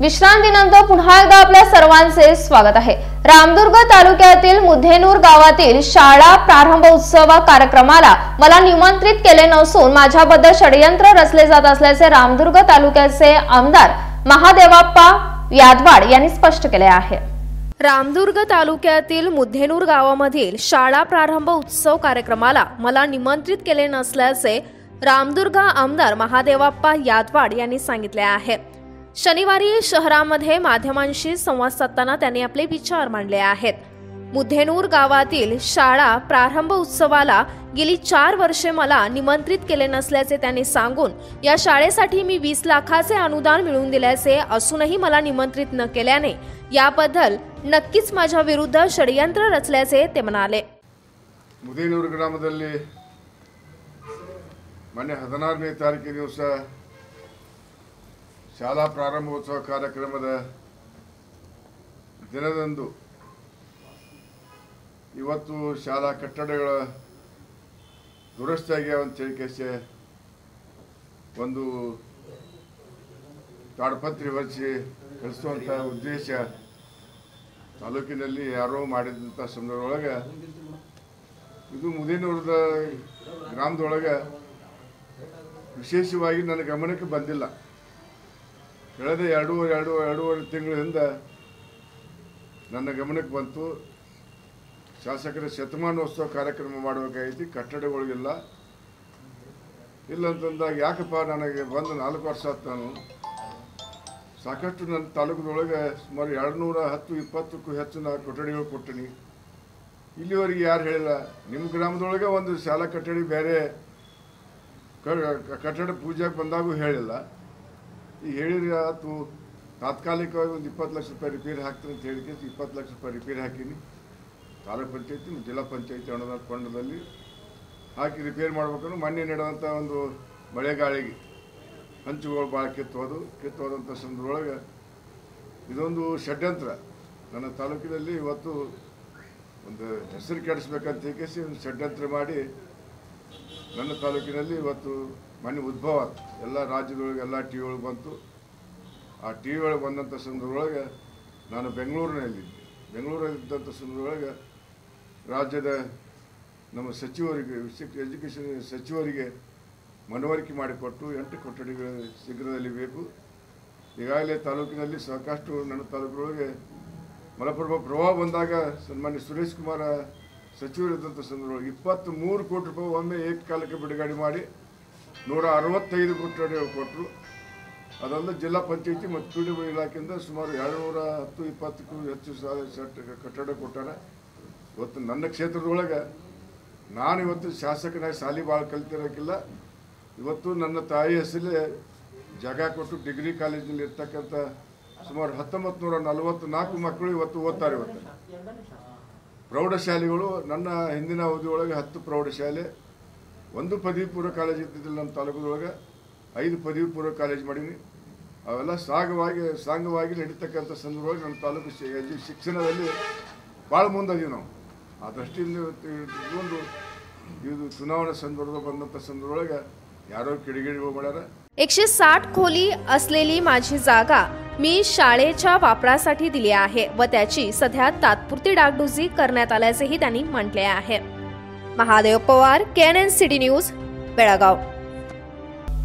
विश्रांतीनंतर पुन्हा एकदा आपल्या सर्वांचे स्वागत आहे. रामदुर्ग तालुक्यातील मुधेनूर गावातील शाळा प्रारंभ उत्सव कार्यक्रमाला मला निमंत्रित केले नसून माझ्याबद्दल षडयंत्र रचले जात असल्याचे रामदुर्ग तालुक्याचे आमदार महादेवाप्पा यादवाड यांनी स्पष्ट केले आहे। रामदुर्ग तालुक्यातील मुधेनूर गावामधील शाळा प्रारंभ उत्सव कार्यक्रमाला मला निमंत्रित केले नसल्याचे रामदुर्ग आमदार महादेवाप्पा यादवाड यांनी सांगितले आहे। शनिवारी शहरामध्ये माध्यमांशी संवाद साधताना त्यांनी आपले विचार मांडले आहेत। मुधेनूर गावातील शाळा प्रारंभ उत्सवाला गेली 4 वर्षे मला निमंत्रित केले नसल्याचे त्यांनी सांगून या शाळेसाठी मी 20 लाखाचे अनुदान मिळवून दिल्याचे असूनही मला निमंत्रित न केल्याने याबद्दल नक्कीच माझ्या विरुद्ध षडयंत्र रचल्याचे ते म्हणाले। ಮುದೇನೂರು ಗ್ರಾಮದಲ್ಲಿ ಮೊನ್ನೆ 16ನೇ ತಾರೀಕಿನ ದಿವಸ ಶಾಲಾ ಪ್ರಾರಂಭೋತ್ಸವ ಕಾರ್ಯಕ್ರಮದ ದಿನದಂದು ಇವತ್ತು ಶಾಲಾ ಕಟ್ಟಡಗಳ ದುರಸ್ತಿಯಾಗ್ಯಾವ ಅಂತ ಹೇಳಿಕೆ ಒಂದು ತಾಡಪತ್ರಿ ಹೊರಿಸಿ ಕಳಿಸುವಂಥ ಉದ್ದೇಶ ತಾಲೂಕಿನಲ್ಲಿ ಯಾರೋ ಮಾಡಿದಂಥ ಸಂದರ್ಭದೊಳಗೆ ಇದು ಮುದೇನೂರದ ಗ್ರಾಮದೊಳಗೆ ವಿಶೇಷವಾಗಿ ನನ್ನ ಗಮನಕ್ಕೆ ಬಂದಿಲ್ಲ। ಕಳೆದ ಎರಡೂವರೆ ತಿಂಗಳಿಂದ ನನ್ನ ಗಮನಕ್ಕೆ ಬಂತು। ಶಾಸಕರ ಶತಮಾನೋತ್ಸವ ಕಾರ್ಯಕ್ರಮ ಮಾಡಬೇಕಾಗಿತ್ತು, ಕಟ್ಟಡಗಳಿಲ್ಲ ಅಂತಂದಾಗ ಯಾಕಪ್ಪ ನನಗೆ ಬಂದು 4 ವರ್ಷ ಆಯ್ತು। ನಾನು ಸಾಕಷ್ಟು ನನ್ನ ತಾಲೂಕದೊಳಗೆ ಸುಮಾರು 210-20ಕ್ಕೂ ಹೆಚ್ಚು ನಾನು ಕೊಠಡಿಗಳು ಕೊಟ್ಟಿನಿ। ಇಲ್ಲಿವರೆಗೆ ಯಾರು ಹೇಳಿಲ್ಲ। ನಿಮ್ಮ ಗ್ರಾಮದೊಳಗೆ ಒಂದು ಶಾಲಾ ಕಟ್ಟಡಿ ಬೇರೆ ಕಟ್ಟಡ ಪೂಜೆಗೆ ಬಂದಾಗೂ ಹೇಳಿಲ್ಲ। ಈಗ ಹೇಳಿದ್ರೆ ಆತು ತಾತ್ಕಾಲಿಕವಾಗಿ ಒಂದು 20 ಲಕ್ಷ ರೂಪಾಯಿ ರಿಪೇರಿ ಹಾಕ್ತೀನಿ ಅಂತ ಹೇಳಿಕೆ 20 ಲಕ್ಷ ರೂಪಾಯಿ ರಿಪೇರಿ ಹಾಕೀನಿ। ತಾಲೂಕು ಪಂಚಾಯತಿ ಜಿಲ್ಲಾ ಪಂಚಾಯತಿ ಅನುದಾನ ಫಂಡದಲ್ಲಿ ಹಾಕಿ ರಿಪೇರಿ ಮಾಡ್ಬೇಕಂದ್ರೆ ಮೊನ್ನೆ ನಡೆದಂಥ ಒಂದು ಮಳೆಗಾಳಿಗೆ ಹಂಚುಗಳು ಭಾಳ ಕಿತ್ತೋದಂಥ ಸಂದರ್ಭದೊಳಗೆ ಇದೊಂದು ಷಡ್ಯಂತ್ರ ನನ್ನ ತಾಲೂಕಿನಲ್ಲಿ ಇವತ್ತು ಒಂದು ಹೆಸರು ಕೆಡಿಸ್ಬೇಕಂತ ಹೇಳಿ ಒಂದು ಷಡ್ಯಂತ್ರ ಮಾಡಿ ನನ್ನ ತಾಲೂಕಿನಲ್ಲಿ ಇವತ್ತು ಮನೆ ಉದ್ಭವ ಎಲ್ಲ ರಾಜ್ಯದೊಳಗೆ ಎಲ್ಲ ಟಿ ವಿ ಒಳಗೆ ಬಂತು। ಆ ಟಿ ವಿ ಒಳಗೆ ಬಂದಂಥ ಸಂದರ್ಭದೊಳಗೆ ನಾನು ಬೆಂಗಳೂರಲ್ಲಿದ್ದಂಥ ಸಂದರ್ಭದೊಳಗೆ ರಾಜ್ಯದ ನಮ್ಮ ಸಚಿವರಿಗೆ ಎಜುಕೇಷನ್ ಸಚಿವರಿಗೆ ಮನವರಿಕೆ ಮಾಡಿಕೊಟ್ಟು 8 ಕೊಠಡಿಗಳು ಶೀಘ್ರದಲ್ಲಿ ಬೇಕು। ಈಗಾಗಲೇ ತಾಲೂಕಿನಲ್ಲಿ ಸಾಕಷ್ಟು ನನ್ನ ತಾಲೂಕಿನೊಳಗೆ ಮಲಪ್ರಭಾ ಪ್ರವಾಹ ಬಂದಾಗ ಸನ್ಮಾನ್ಯ ಸುರೇಶ್ ಕುಮಾರ ಸಚಿವರಿದ್ದಂಥ ಸಂದರ್ಭದೊಳಗೆ 23 ಕೋಟಿ ರೂಪಾಯಿ ಒಮ್ಮೆ ಏಕಕಾಲಕ್ಕೆ ಬಿಡುಗಡೆ ಮಾಡಿ 165 ಕೊಠಡಿಗಳು ಕೊಟ್ಟರು। ಅದಲ್ಲದೆ ಜಿಲ್ಲಾ ಪಂಚಾಯತಿ ಮತ್ತು ಪಿಡಿಒ ಇಲಾಖೆಯಿಂದ ಸುಮಾರು 210-20ಕ್ಕೂ ಹೆಚ್ಚು ಕಟ್ಟಡ ಕೊಟ್ಟಾರೆ। ಇವತ್ತು ನನ್ನ ಕ್ಷೇತ್ರದೊಳಗೆ ನಾನು ಇವತ್ತು ಶಾಸಕನಾಗಿ ಶಾಲೆ ಭಾಳ ಕಲಿತಿರೋಕ್ಕಿಲ್ಲ, ಇವತ್ತು ನನ್ನ ತಾಯಿ ಹೆಸರಲ್ಲೇ ಜಾಗ ಕೊಟ್ಟು ಡಿಗ್ರಿ ಕಾಲೇಜಿನಲ್ಲಿ ಇರ್ತಕ್ಕಂಥ ಸುಮಾರು 1944 ಮಕ್ಕಳು ಇವತ್ತು ಓದ್ತಾರೆ। ಇವತ್ತು ಪ್ರೌಢಶಾಲೆಗಳು ನನ್ನ ಹಿಂದಿನ ಅವಧಿಯೊಳಗೆ 10 ಪ್ರೌಢಶಾಲೆ, 1 ಪದವಿ ಪೂರ್ವ ಕಾಲೇಜ್ ಇದ್ದಿದ್ದಿಲ್ಲ ನಮ್ಮ ತಾಲೂಕದೊಳಗೆ, 5 ಪದವಿ ಪೂರ್ವ ಕಾಲೇಜ್ ಮಾಡೀನಿ। ಅವೆಲ್ಲ ಸಾಂಗವಾಗಿ ನಡೀತಕ್ಕಂಥ ಸಂದರ್ಭದೊಳಗೆ ನಮ್ಮ ತಾಲೂಕು ಶಿಕ್ಷಣದಲ್ಲಿ ಭಾಳ ಮುಂದದೀವಿ ನಾವು। ಆ ದೃಷ್ಟಿಯಿಂದ ಇಟ್ಕೊಂಡು ಇದು ಚುನಾವಣಾ ಸಂದರ್ಭ ಬಂದಂಥ ಸಂದರ್ಭದೊಳಗೆ ಯಾರೋ ಕಿಡಿಗಿಡಿಗಳು ಮಾಡ್ಯಾರ। 160 खोली असलेली माझी जागा मी शाळेच्या वापरासाठी दिली आहे व त्याची सध्या तात्पुरती डागडुजी करण्यात आल्याचेही त्यांनी म्हटले आहे। Mahadev Pawar, KNN city news, Belgaum.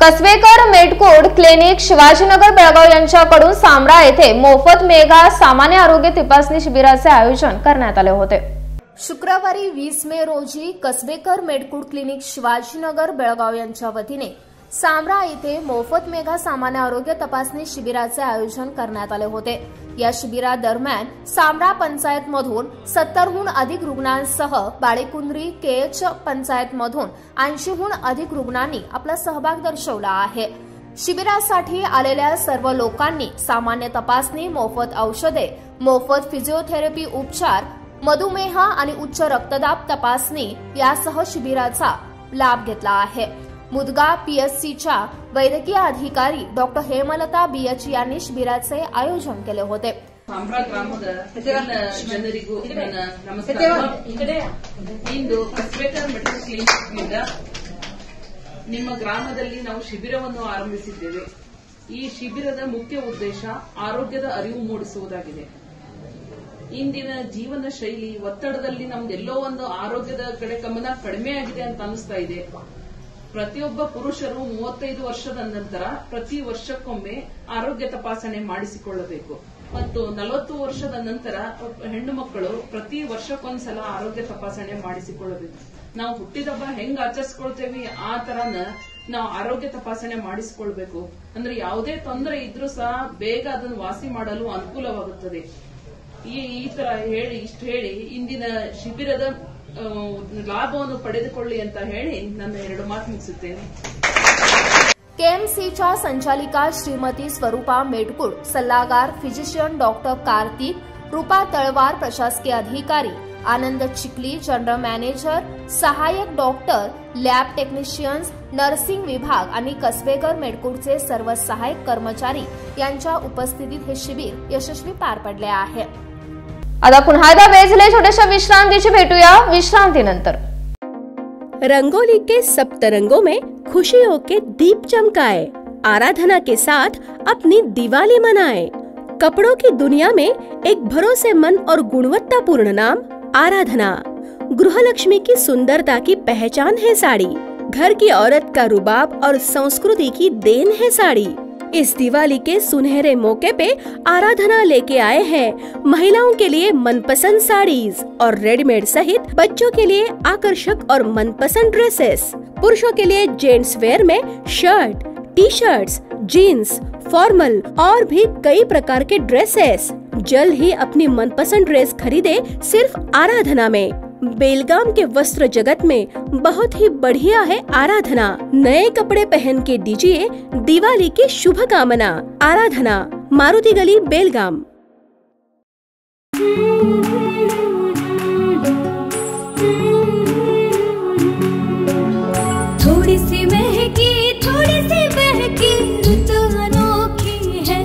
Kasbekar मेडकोड क्लिनिक शिवाजीनगर बेळगाव यांच्याकडून सामरा येथे मोफत मेगा सामान्य आरोग्य तपासणी शिबिराचे आयोजन करण्यात आले होते। शुक्रवारी 20 मे रोजी कसबेकर मेडकोड क्लिनिक शिवाजीनगर बेळगाव यांच्या वतीने सामरा येथे मोफत मेगा सामान्य आरोग्य तपासणी शिबिराचे आयोजन करण्यात आले होते। या शिबिरादरम्यान सामरा पंचायतमधून 70हून अधिक रुग्णांसह बाळेकुंद्री केएच पंचायतमधून 80हून अधिक रुग्णांनी आपला सहभाग दर्शवला आहे। शिबिरासाठी आलेल्या सर्व लोकांनी सामान्य तपासणी, मोफत औषधे, मोफत फिजिओथेरपी उपचार, मधुमेह आणि उच्च रक्तदाब तपासणी यासह शिबिराचा लाभ घेतला आहे। मुदगा पीएचसीच्या वैद्यकीय अधिकारी डॉक्टर हेमलता बीएच यांनी शिबिराचे आयोजन केले होते। ಸಾಂಬ್ರಾ ಗ್ರಾಮದ ಜನರಿಗೂ ನಮಸ್ಕಾರ। ಇಂದು ಕಸ್ಬೇಕರ್ ಮೆಡಿಕಲ್ ಕ್ಲಿನಿಕ್ನಿಂದ ನಿಮ್ಮ ಗ್ರಾಮದಲ್ಲಿ ನಾವು ಶಿಬಿರವನ್ನು ಆರಂಭಿಸಿದ್ದೇವೆ। ಈ ಶಿಬಿರದ ಮುಖ್ಯ ಉದ್ದೇಶ ಆರೋಗ್ಯದ ಅರಿವು ಮೂಡಿಸುವುದಾಗಿದೆ। ಇಂದಿನ ಜೀವನ ಶೈಲಿ ಒತ್ತಡದಲ್ಲಿ ನಮ್ದೆಲ್ಲೋ ಒಂದು ಆರೋಗ್ಯದ ಕಡೆ ಗಮನ ಕಡಿಮೆ ಆಗಿದೆ ಅಂತ ಅನಿಸ್ತಾ ಇದೆ. ಪ್ರತಿಯೊಬ್ಬ ಪುರುಷರು 35 ವರ್ಷದ ನಂತರ ಪ್ರತಿ ವರ್ಷಕ್ಕೊಮ್ಮೆ ಆರೋಗ್ಯ ತಪಾಸಣೆ ಮಾಡಿಸಿಕೊಳ್ಳಬೇಕು ಮತ್ತು 40 ವರ್ಷದ ನಂತರ ಹೆಣ್ಣು ಮಕ್ಕಳು ಪ್ರತಿ ವರ್ಷಕ್ಕೊಂದ್ಸಲ ಆರೋಗ್ಯ ತಪಾಸಣೆ ಮಾಡಿಸಿಕೊಳ್ಳಬೇಕು. ನಾವು ಹುಟ್ಟಿದಬ್ಬ ಹೆಂಗ್ ಆಚರಿಸ್ಕೊಳ್ತೇವೆ ಆ ತರನ ನಾವು ಆರೋಗ್ಯ ತಪಾಸಣೆ ಮಾಡಿಸಿಕೊಳ್ಬೇಕು. ಅಂದ್ರೆ ಯಾವುದೇ ತೊಂದರೆ ಇದ್ರೂ ಸಹ ಬೇಗ ಅದನ್ನು ವಾಸಿ ಮಾಡಲು ಅನುಕೂಲವಾಗುತ್ತದೆ. ಈ ತರ ಇಷ್ಟು ಹೇಳಿ ಇಂದಿನ ಶಿಬಿರದ ಲಾಭವನ್ನು ಪಡೆದುಕೊಳ್ಳಿ ಅಂತ ಹೇಳಿ ನನ್ನ 2 ಮಾತು ಮುಗಿಸುತ್ತೇನೆ. केएमसीच्या संचालिका श्रीमती स्वरूपा मेटकुळ, सल्लागार फिजिशियन डॉक्टर कार्तिक, रूपा तळवार, प्रशासकीय अधिकारी आनंद चिखली, जनरल मॅनेजर, सहाय्यक डॉक्टर, लॅब टेक्निशियन्स, नर्सिंग विभाग आणि कसबेकर मेटकुळचे सर्व सहाय्यक कर्मचारी यांच्या उपस्थितीत हे शिबिर यशस्वी पार पडले आहे. आता पुन्हा एकदा वेळ झाली छोट्याशा विश्रांतीची. भेटूया विश्रांतीनंतर. रंगोली के सप्तरंगों में खुशियों के दीप चमकाए, आराधना के साथ अपनी दिवाली मनाए. कपड़ों की दुनिया में एक भरोसेमंद और गुणवत्तापूर्ण नाम आराधना. गृहलक्ष्मी की सुंदरता की पहचान है साड़ी. घर की औरत का रुबाब और संस्कृति की देन है साड़ी. इस दिवाली के सुनहरे मौके पे आराधना लेके आए हैं महिलाओं के लिए मनपसंद साड़ीज और रेडीमेड सहित बच्चों के लिए आकर्षक और मनपसंद ड्रेसेस. पुरुषों के लिए जेंट्स वेयर में shirt, T shirts, jeans, formal और भी कई प्रकार के ड्रेसेस. जल्द ही अपनी मनपसंद ड्रेस खरीदे सिर्फ आराधना में. बेलगाम के वस्त्र जगत में बहुत ही बढ़िया है आराधना. नए कपड़े पहन के दीजिए दिवाली की शुभकामना. आराधना, मारुति गली, बेलगाम. थोड़ी सी महकी, थोड़ी सी बहकी, ऋतु अनोखी है.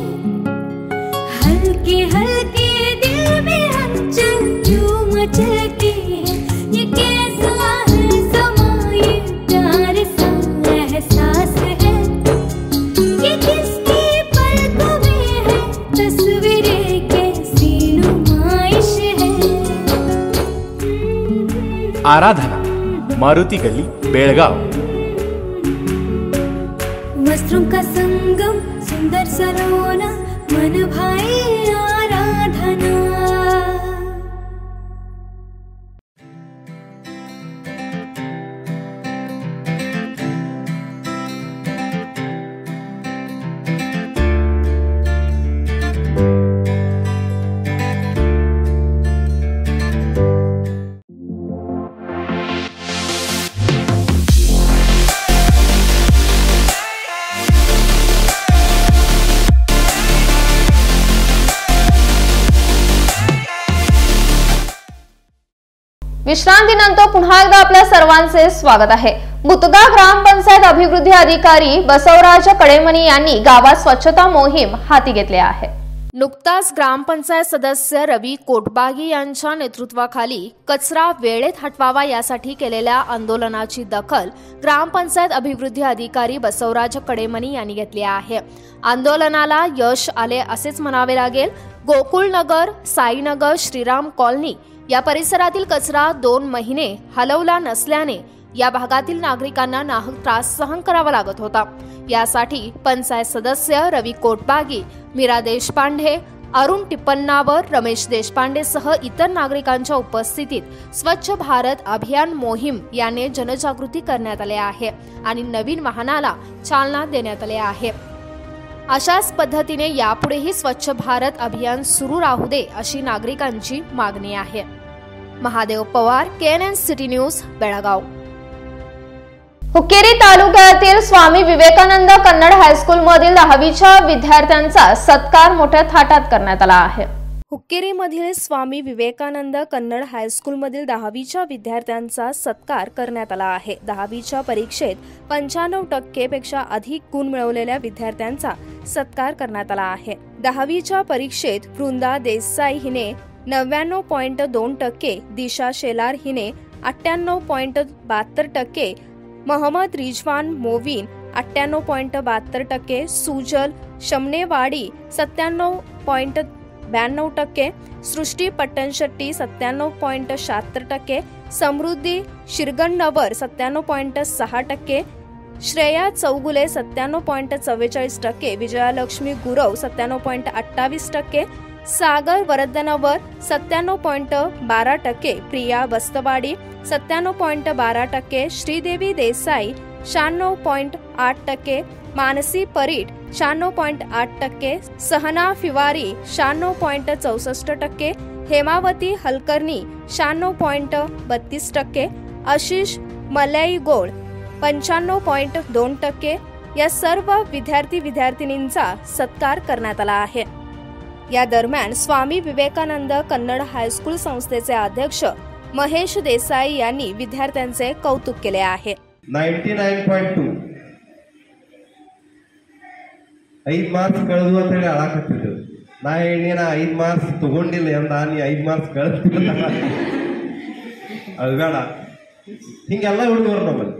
हल्के हल्के दिल में हलचल यूं मचलती है. ये कैसा है समा, ये प्यार सा एहसास है. ये किसकी पलकों में है तस्वीरें, कैसी नुमाइश है. आराधना, मारुति गली, बेळगाव. वस्त्रों का संगम, सुंदर सरोना, मन भाई आराधना. विश्रांतीनंतर पुन्हा एकदा आपल्या सर्वांचे स्वागत आहे. बुतगा ग्रामपंचायत अभिवृद्धी अधिकारी बसवराज कडेमणी यांनी गावात स्वच्छता मोहीम हाती घेतली आहे. नुकताच ग्रामपंचायत सदस्य रवी कोटबागी यांच्या नेतृत्वाखाली कचरा वेळेत हटवावा यासाठी केलेल्या आंदोलनाची दखल ग्रामपंचायत अभिवृद्धी अधिकारी बसवराज कडेमणी यांनी घेतली आहे. आंदोलनाला यश आले असेच म्हणावे लागेल. गोकुळनगर, साईनगर, श्रीराम कॉलनी या परिसरातील कचरा 2 महिने हलवला नसल्याने या भागातील नागरिकांना नाहक त्रास सहन करावा लागत होता. यासाठी पंचायत सदस्य रवी कोटबागी, मीरा देशपांडे, अरुण टिप्पणावर, रमेश देशपांडे सह इतर नागरिकांच्या उपस्थितीत स्वच्छ भारत अभियान मोहीम याने जनजागृती करण्यात आली आहे आणि नवीन वाहनाला चालना देण्यात आली आहे. अशाच पद्धतीने यापुढेही स्वच्छ भारत अभियान सुरू राहू दे अशी नागरिकांची मागणी आहे. Mahadev Pawar, KNN city news, Belgaum. Hukkeri तालुक्यातील स्वामी विवेकानंद कन्नड हायस्कूल मधील 10वीच्या विद्यार्थ्यांचा सत्कार मोठ्या थाटात करण्यात आला आहे. हुक्केरीमधील स्वामी विवेकानंद कन्नड हायस्कूलमधील 10वीच्या विद्यार्थ्यांचा सत्कार करण्यात आला आहे. 10वीच्या परीक्षेत 95% पेक्षा अधिक गुण मिळवलेल्या विद्यार्थ्यांचा सत्कार करण्यात आला आहे. 10वीच्या परीक्षेत वृंदा देसाई हिने 99.2%, दिशा शेलार हिने 98.72%, मोहम्मद रिजवान मोवीन 98.72%, सुजल शमनेवाडी 92%, सृष्टी पट्टणशेट्टी 97.76%, समृद्धी शिरगण्णवर 97.6%, श्रेया चौगुले 97.44%, विजयालक्ष्मी गुरव 97.28%, सागर वरदनवर 97.12%, प्रिया वस्तवाडी 97.12%, श्रीदेवी देसाई 96.8%, मानसी परीट 96.8%, सहना फिवारी 96.64%, हेमावती हलकर्णी 96.32%, आशिष मलैगोळ 95.2%. या सर्व विद्यार्थीनींचा सत्कार करण्यात आला आहे. या दरम्यान स्वामी विवेकानंद कन्नड हायस्कूल संस्थेचे अध्यक्ष महेश देसाई यांनी विद्यार्थ्यांचे कौतुक केले आहे. 99.2 5 ಮಾರ್ಕ್ಸ್ ಕಳೆದು ಅಂತ ಹೇಳಿ ಅಳಾಕತ್ತಿದ್ರು. ನಾ ಹೇಳಿ ನಾ 5 ಮಾರ್ಕ್ಸ್ ತಗೊಂಡಿಲ್ಲ ಅಂದ, ನೀ 5 ಮಾರ್ಕ್ಸ್ ಕಳೆದಿಲ್ಲ ಅದು ಬೇಡ. ಹಿಂಗೆಲ್ಲ ಹುಡುಗರು ನಮ್ಮಲ್ಲಿ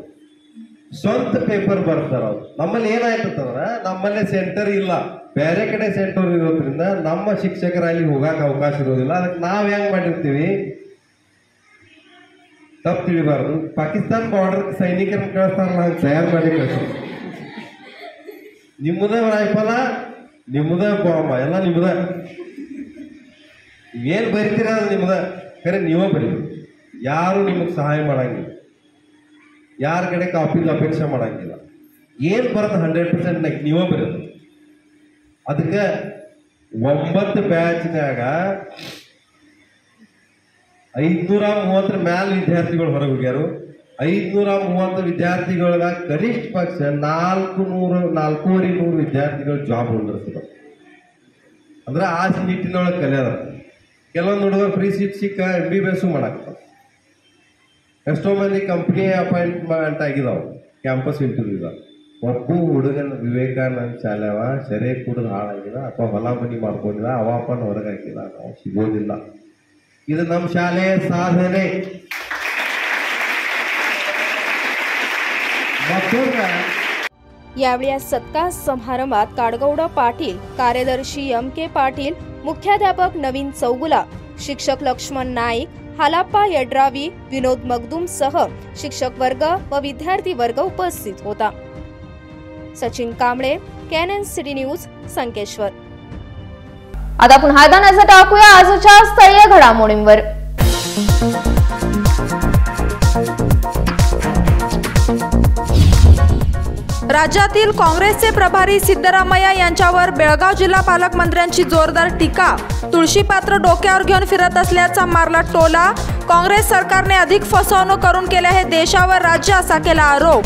ಸ್ವಂತ ಪೇಪರ್ ಬರ್ತಾರ. ನಮ್ಮಲ್ಲಿ ಏನಾಯ್ತಂದ್ರ ನಮ್ಮಲ್ಲಿ ಸೆಂಟರ್ ಇಲ್ಲ, ಬೇರೆ ಕಡೆ ಸೆಂಟರ್ ಇರೋದ್ರಿಂದ ನಮ್ಮ ಶಿಕ್ಷಕರಲ್ಲಿ ಹೋಗಕ್ಕೆ ಅವಕಾಶ ಇರೋದಿಲ್ಲ. ಅದಕ್ಕೆ ನಾವು ಹೆಂಗ್ ಮಾಡಿರ್ತೀವಿ, ತಪ್ಪು ತಿಳಿಬಾರ್ದು, ಪಾಕಿಸ್ತಾನ ಬಾರ್ಡರ್ ಸೈನಿಕರನ್ನ ಕಳಿಸ್ತಾರಲ್ಲ ಹಂಗೆ ತಯಾರು ಮಾಡಿ ಕಳಿಸ್ತೀವಿ. ನಿಮ್ಮದ ರೈಫಲ, ನಿಮ್ಮದ ಬಾಂಬ, ಎಲ್ಲ ನಿಮ್ಮದ. ಏನು ಬರಿತೀರ ಅದು ನಿಮ್ಮದ, ಖರೆ ನೀವೇ ಬರೀ. ಯಾರು ನಿಮಗೆ ಸಹಾಯ ಮಾಡಂಗಿಲ್ಲ, ಯಾರ ಕಡೆ ಕಾಪಿದ ಅಪೇಕ್ಷೆ ಮಾಡಂಗಿಲ್ಲ. ಏನು ಬರೋದು 100% ನೀವೇ ಬರೋದು. ಅದಕ್ಕೆ 9 ಬ್ಯಾಚ್ನಾಗ 530 ಮ್ಯಾಲ ವಿದ್ಯಾರ್ಥಿಗಳು ಹೊರಗೆ ಹೋಗ್ಯಾರು. 530 ವಿದ್ಯಾರ್ಥಿಗಳಾಗ ಕನಿಷ್ಠ ಪಕ್ಷ 400-450 ವಿದ್ಯಾರ್ಥಿಗಳು ಜಾಬ್ ಹೊಂದಿರ್ತದೆ. ಅಂದ್ರೆ ಆ ನಿಟ್ಟಿನೊಳಗೆ ಕಲಿಯೋದ. ಕೆಲವೊಂದು ಹುಡುಗರು ಫ್ರೀ ಸೀಟ್ ಸಿಕ್ಕ MBBS ಮಾಡಾಕ್ತಾರೆ. ಎಷ್ಟೋ ಮಂದಿ ಕಂಪ್ನಿ ಅಪಾಯಿಂಟ್ಮೆಂಟ್ ಆಗಿದಾವ ಕ್ಯಾಂಪಸ್ ಇಂಟರ್ವ್ಯೂದಾಗ. ಒಬ್ಬ ಹುಡುಗನ ವಿವೇಕಾನಂದ ಶಾಲೆವ ಸೆರೆ ಕುಡಿದು ಹಾಳಾಗಿಲ್ಲ ಅಥವಾ ಹೊಲ ಮನಿ ಮಾಡ್ಕೊಂಡಿಲ್ಲ, ಅವಾಪನ ಹೊರಗೆ ಹಾಕಿಲ್ಲ, ನಾವು ಸಿಗೋದಿಲ್ಲ. ಇದು ನಮ್ಮ ಶಾಲೆಯ ಸಾಧನೆ. यावेळी या सत्कार समारंभात काडगौड पाटील, कार्यदर्शी MK पाटील, मुख्याध्यापक नवीन चौगुला, शिक्षक लक्ष्मण नाईक, हालाप्पा यड्रावी, विनोद मगदूम सह शिक्षक वर्ग व विद्यार्थी वर्ग उपस्थित होता. Sachin Kamble, KNN city news, Sankeshwar. आता पुन्हा एकदा नजर टाकूया आजच्या स्थळीय घडामोडींवर. राज्यातील काँग्रेसचे प्रभारी सिद्धरामय्या यांच्यावर बेळगाव जिल्हा पालकमंत्र्यांची जोरदार टीका. तुळशीपात्र डोक्यावर घेऊन फिरत असल्याचा मारला टोला. काँग्रेस सरकारने अधिक फसवणूक करून केले आहे देशावर राज्य, असा केला आरोप.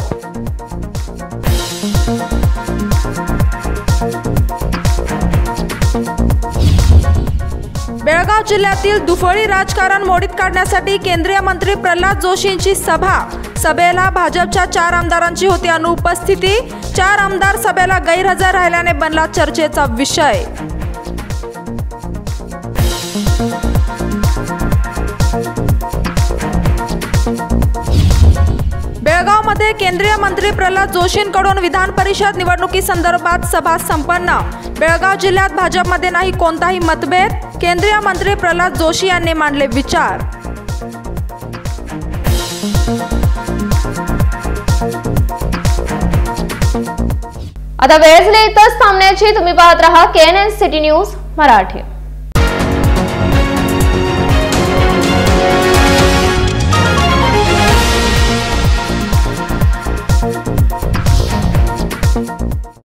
बेळगाव जिल्ह्यातील दुफळी राजकारण मोडीत काढण्यासाठी केंद्रीय मंत्री प्रल्हाद जोशींची सभा. सभेला भाजपच्या 4 आमदारांची होती अनुपस्थिती. 4 आमदार सभेला गैरहजर राहिल्याने बनला चर्चेचा विषय. बेळगावमध्ये केंद्रीय मंत्री प्रल्हाद जोशींकडून विधान परिषद निवडणुकीसंदर्भात सभा संपन्न. बेळगाव जिल्ह्यात भाजपमध्ये नाही कोणताही मतभेद. केंद्रीय मंत्री प्रल्हाद जोशी यांनी मांडले विचार. आता वेळ झाली इथंच थांबण्याची. तुम्ही पाहत राहा KNN सिटी न्यूज मराठी.